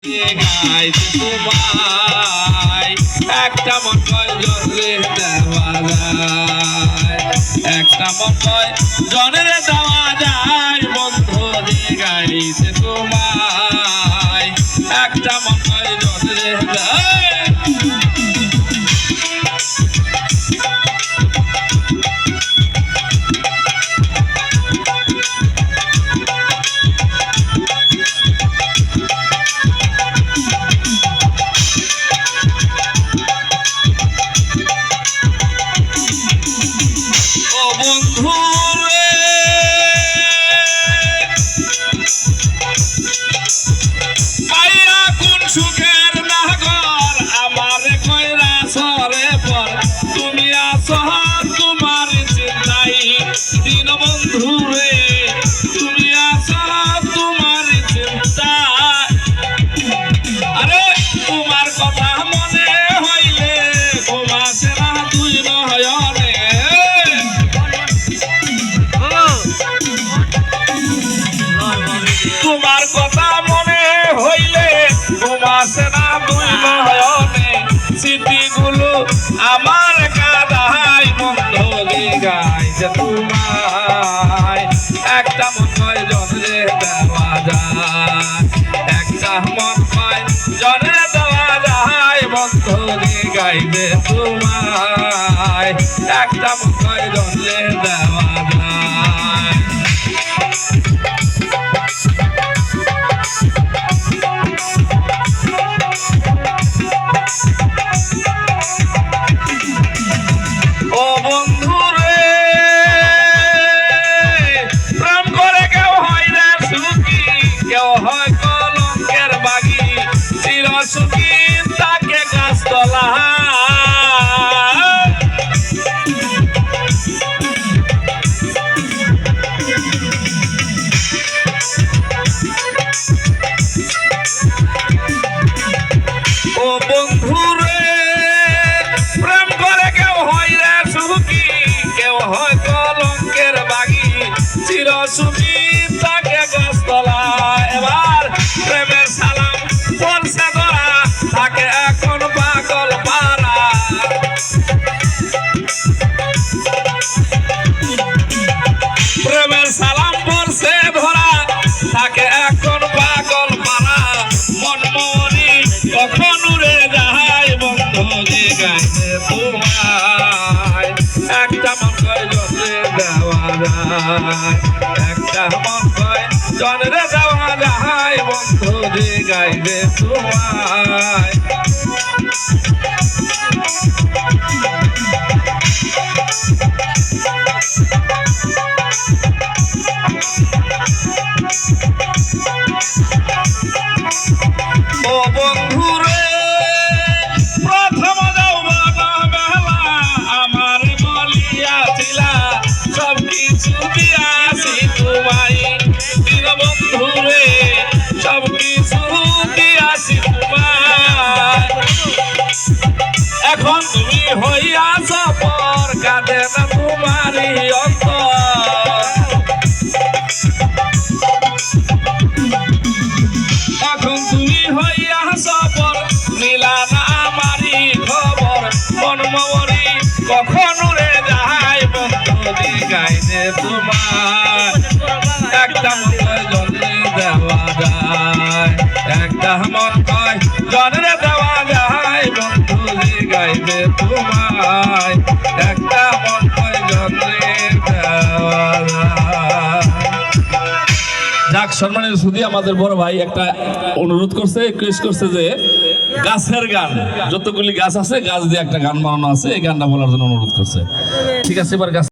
গাইতে তোমায় একটা মন কয় জনরে দেওয়া যায়, একটা মন কয় জনরে দেওয়া যায়। বন্ধু রে গাইতে তোমায় একটা মন কয় জনরে দেয়। বন্ধু পাইয়া কোন সুখের নাগর আমার কইরা সরে পর তুমি আসো তোমার চিন্তাই দিন। বন্ধু রে তুমি আসো তোমার চিন্তা, আরে তোমার কথা মনে হইলে ঘুমাসে না দুই নয়নে। তোমার কথা মনে হইলে ঘুমাসে না দুই নয়নে। স্মৃতিগুলো আমার কাদায় বন্ধু রে গাইতে তোমায় একটা মন কয় জনরে দেওয়া যায়, একটা মন কয় জনরে দেওয়া যায়। বন্ধু রে গাইতে তোমায় একটা মন কয় জনরে দেওয়া যায়। ও বন্ধু রে প্রেম করে কেউ হয় না সুখী, কেউ হয় কলঙ্কের বাগি। চির সুখী তাকে গাছতলা, ও বন্ধু রে প্রেম করে কেউ হয় রে সুখী, কেউ হয় কলঙ্কের বাগি। চির সুখী তাকে গাছতলা। এবার প্রেমের সালাম পৌঁছে ধরা তাকে এখন পাগল পারা। প্রেমের সালাম পৌঁছে ধরা তাকে এখন পাগল পারা। মন মরি কখন উড়ে যায় বন্ধু রে গাইতে তোমায় একটা মন কয় জনরে দেওয়া যায়, একটা মন কয় জনরে দেওয়া যায়। বন্ধু রে গাইতে তোমায় ও বন্ধু রে প্রথম যৌবন বেলা আমার বলিয়াছিলা সব কিছু দিয়াছি তোমায়। দিন বন্ধু রে সব কিছু দিয়াছি তোমায়। এখন তুমি হইয়াছ পর কাঁদে না তোমারই অন্তর। এখন তুমি হইয়া সফর নিলা না আমারই খবর। মন মরি কখন উড়ে যায় বন্ধু রে গাইতে তোমার একটা মন কয় জনরে দেওয়া যায়, একটা মন কয় জনরে দেওয়া যায়। বন্ধু রে গাইতে তোমায় একটা মন কয় জনরে দেওয়া যায়। যাক সম্মানের সুধী আমাদের বড় ভাই একটা অনুরোধ করছে, রিকোয়েস্ট করছে যে গাছের গান, যতগুলি গাছ আছে গাছ দিয়ে একটা গান বানানো আছে, এই গানটা বলার জন্য অনুরোধ করছে। ঠিক আছে, এবার গাছ